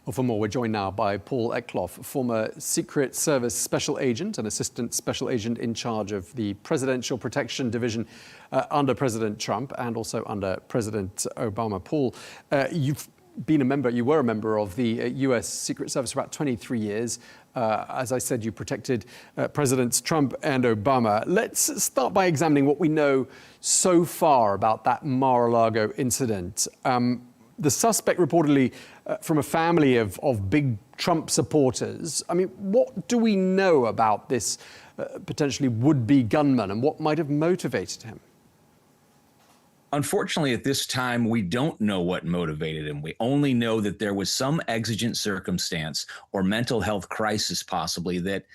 Well, for more, we're joined now by Paul Eckloff, former Secret Service Special Agent and Assistant Special Agent in charge of the Presidential Protection Division under President Trump and also under President Obama. Paul, you were a member of the US Secret Service for about 23 years. As I said, you protected Presidents Trump and Obama. Let's start by examining what we know so far about that Mar-a-Lago incident. The suspect reportedly from a family of big Trump supporters. I mean, what do we know about this potentially would-be gunman and what might have motivated him? Unfortunately, at this time, we don't know what motivated him. We only know that there was some exigent circumstance or mental health crisis possibly that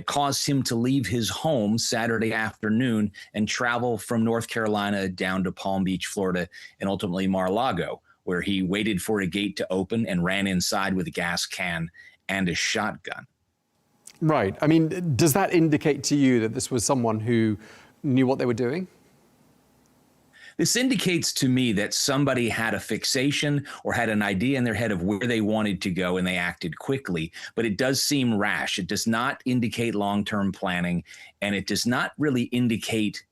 caused him to leave his home Saturday afternoon and travel from North Carolina down to Palm Beach, Florida, and ultimately Mar-a-Lago, where he waited for a gate to open and ran inside with a gas can and a shotgun. Right. I mean, does that indicate to you that this was someone who knew what they were doing? This indicates to me that somebody had a fixation or had an idea in their head of where they wanted to go and they acted quickly, but it does seem rash. It does not indicate long-term planning, and it does not really indicate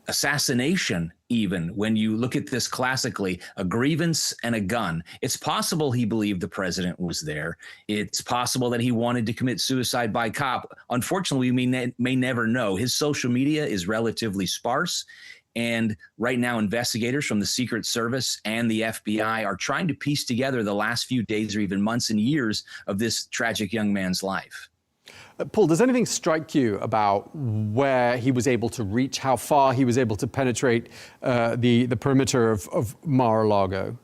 assassination even when you look at this classically, a grievance and a gun. It's possible he believed the president was there. It's possible that he wanted to commit suicide by cop. Unfortunately, we may never know. His social media is relatively sparse. And right now, investigators from the Secret Service and the FBI are trying to piece together the last few days or even months and years of this tragic young man's life. Paul, does anything strike you about where he was able to reach, how far he was able to penetrate the perimeter of Mar-a-Lago?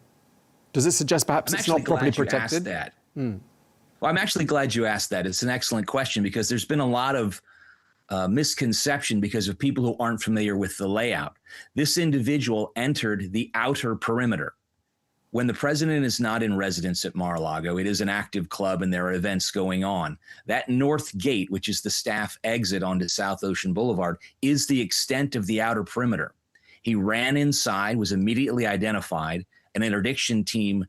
Does it suggest perhaps it's not properly protected? Well, I'm actually glad you asked that. It's an excellent question because there's been a lot of misconception because of people who aren't familiar with the layout. This individual entered the outer perimeter. When the president is not in residence at Mar-a-Lago, it is an active club and there are events going on. That north gate, which is the staff exit onto South Ocean Boulevard, is the extent of the outer perimeter. He ran inside, was immediately identified. An interdiction team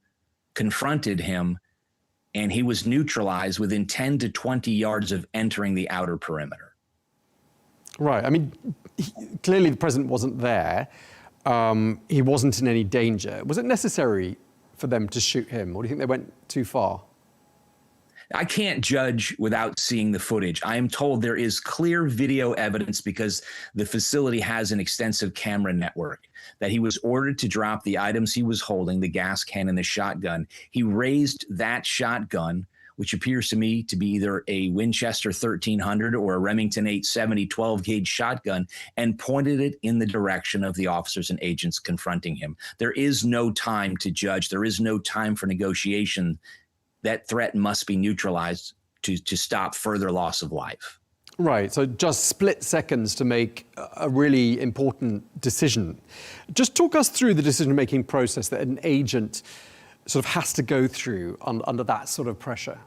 confronted him, and he was neutralized within 10 to 20 yards of entering the outer perimeter. Right. I mean, clearly the president wasn't there. He wasn't in any danger. Was it necessary for them to shoot him, or do you think they went too far? I can't judge without seeing the footage. I am told there is clear video evidence because the facility has an extensive camera network that he was ordered to drop the items he was holding, the gas can and the shotgun. He raised that shotgun, which appears to me to be either a Winchester 1300 or a Remington 870 12-gauge shotgun, and pointed it in the direction of the officers and agents confronting him. There is no time to judge. There is no time for negotiation. That threat must be neutralized to stop further loss of life. Right, so just split seconds to make a really important decision. Just talk us through the decision-making process that an agent sort of has to go through under that sort of pressure.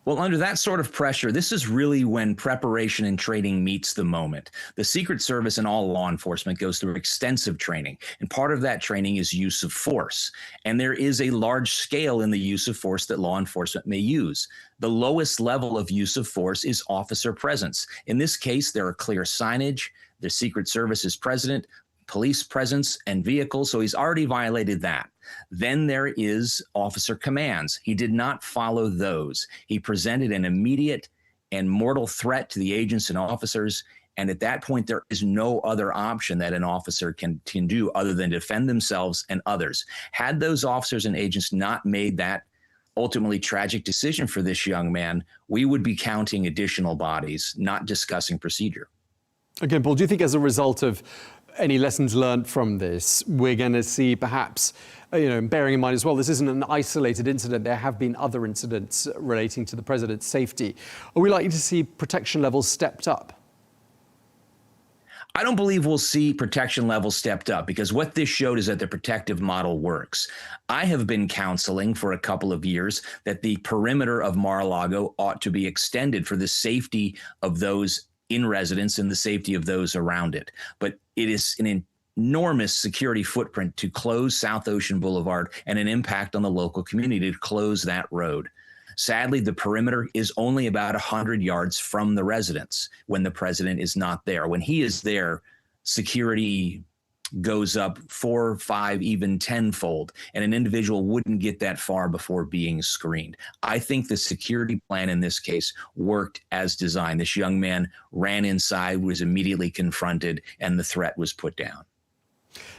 Well, under that sort of pressure, this is really when preparation and training meets the moment. The Secret Service and all law enforcement goes through extensive training, and part of that training is use of force. And there is a large scale in the use of force that law enforcement may use. The lowest level of use of force is officer presence. In this case, there are clear signage, the Secret Service is present, police presence, and vehicles, so he's already violated that. Then there is officer commands. He did not follow those. He presented an immediate and mortal threat to the agents and officers, and at that point, there is no other option that an officer can do other than defend themselves and others. Had those officers and agents not made that ultimately tragic decision for this young man, we would be counting additional bodies, not discussing procedure. Again, Paul, do you think as a result of any lessons learned from this, we're going to see perhaps, bearing in mind as well, this isn't an isolated incident. There have been other incidents relating to the president's safety. Are we likely to see protection levels stepped up? I don't believe we'll see protection levels stepped up because what this showed is that the protective model works. I have been counseling for a couple of years that the perimeter of Mar-a-Lago ought to be extended for the safety of those in residence and the safety of those around it. But it is an enormous security footprint to close South Ocean Boulevard and an impact on the local community to close that road. Sadly, the perimeter is only about 100 yards from the residence when the president is not there. When he is there, security goes up 4, 5, even 10-fold, and an individual wouldn't get that far before being screened. I think the security plan in this case worked as designed. This young man ran inside, was immediately confronted, and the threat was put down.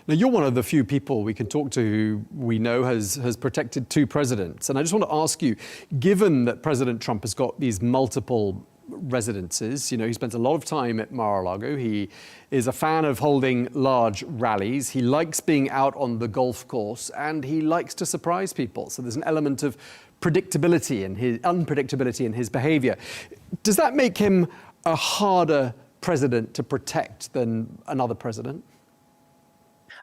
Now, you're one of the few people we can talk to who we know has protected two presidents. And I just want to ask you, given that President Trump has got these multiple residences, he spends a lot of time at Mar-a-Lago. He is a fan of holding large rallies. He likes being out on the golf course, and he likes to surprise people. So there's an element of unpredictability in his behavior. Does that make him a harder president to protect than another president?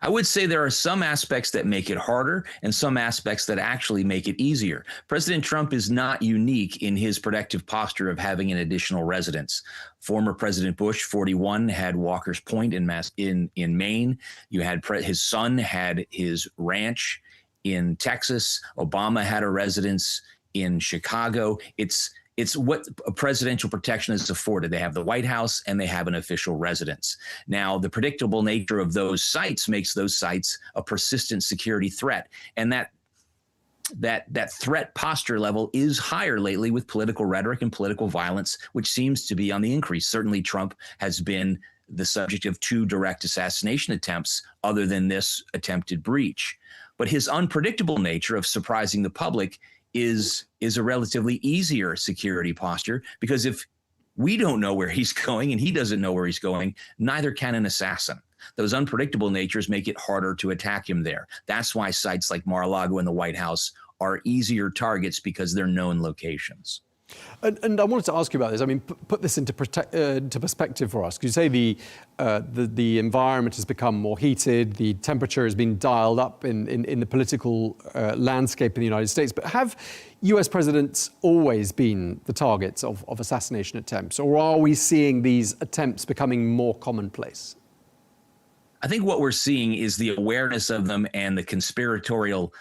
I would say there are some aspects that make it harder and some aspects that actually make it easier. President Trump is not unique in his protective posture of having an additional residence. Former President Bush, 41, had Walker's Point in Maine. You had his son had his ranch in Texas. Obama had a residence in Chicago. It's what a presidential protection is afforded. They have the White House and they have an official residence. Now, the predictable nature of those sites makes those sites a persistent security threat. And that threat posture level is higher lately with political rhetoric and political violence, which seems to be on the increase. Certainly, Trump has been the subject of 2 direct assassination attempts other than this attempted breach. But his unpredictable nature of surprising the public is a relatively easier security posture, because if we don't know where he's going and he doesn't know where he's going, neither can an assassin. Those unpredictable natures make it harder to attack him there. That's why sites like Mar-a-Lago and the White House are easier targets, because they're known locations. And I wanted to ask you about this. I mean, put this into perspective for us. Because you say the environment has become more heated, the temperature has been dialed up in the political landscape in the United States. But have US presidents always been the targets of assassination attempts? Or are we seeing these attempts becoming more commonplace? I think what we're seeing is the awareness of them and the conspiratorial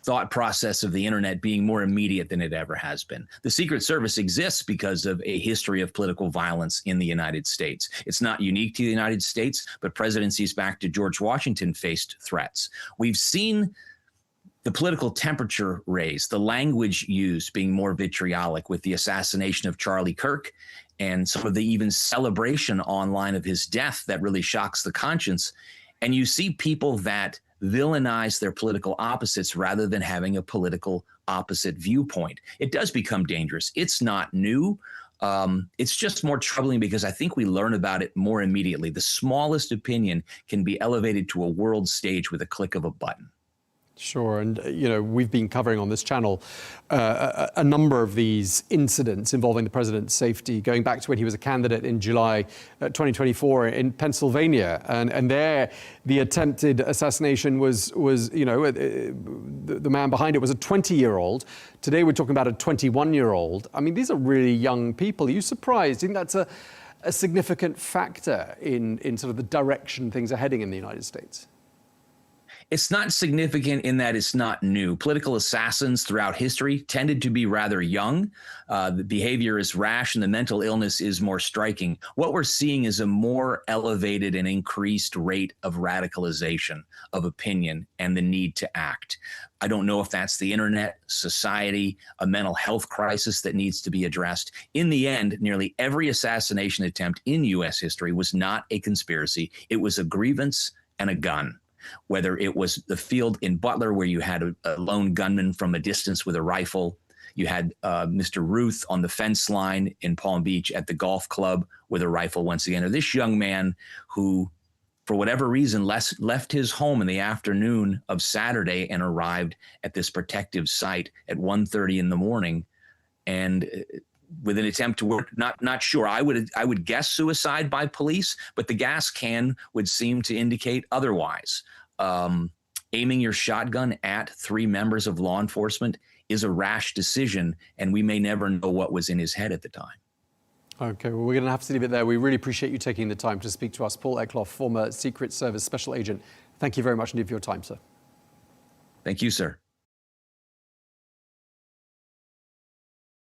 thought process of the internet being more immediate than it ever has been. The Secret Service exists because of a history of political violence in the United States. It's not unique to the United States, but presidencies back to George Washington faced threats. We've seen the political temperature raise, the language used being more vitriolic with the assassination of Charlie Kirk and some of the even celebration online of his death that really shocks the conscience. And you see people that villainize their political opposites rather than having a political opposite viewpoint. It does become dangerous. It's not new. It's just more troubling because I think we learn about it more immediately. The smallest opinion can be elevated to a world stage with a click of a button. Sure. And, we've been covering on this channel a number of these incidents involving the president's safety, going back to when he was a candidate in July 2024 in Pennsylvania. And there, the attempted assassination was the man behind it was a 20-year-old. Today, we're talking about a 21-year-old. I mean, these are really young people. Are you surprised? Do you think that's a significant factor in sort of the direction things are heading in the United States? It's not significant in that it's not new. Political assassins throughout history tended to be rather young. The behavior is rash and the mental illness is more striking. What we're seeing is a more elevated and increased rate of radicalization of opinion and the need to act. I don't know if that's the internet, society, a mental health crisis that needs to be addressed. In the end, nearly every assassination attempt in U.S. history was not a conspiracy. It was a grievance and a gun. Whether it was the field in Butler where you had a lone gunman from a distance with a rifle, you had Mr. Ruth on the fence line in Palm Beach at the golf club with a rifle once again, or this young man who, for whatever reason, left his home in the afternoon of Saturday and arrived at this protective site at 1:30 in the morning, and with an attempt to work, not sure. I would guess suicide by police, but the gas can would seem to indicate otherwise. Aiming your shotgun at 3 members of law enforcement is a rash decision, and we may never know what was in his head at the time. Okay, well, we're going to have to leave it there. We really appreciate you taking the time to speak to us. Paul Eklof, former Secret Service Special Agent. Thank you very much indeed for your time, sir. Thank you, sir.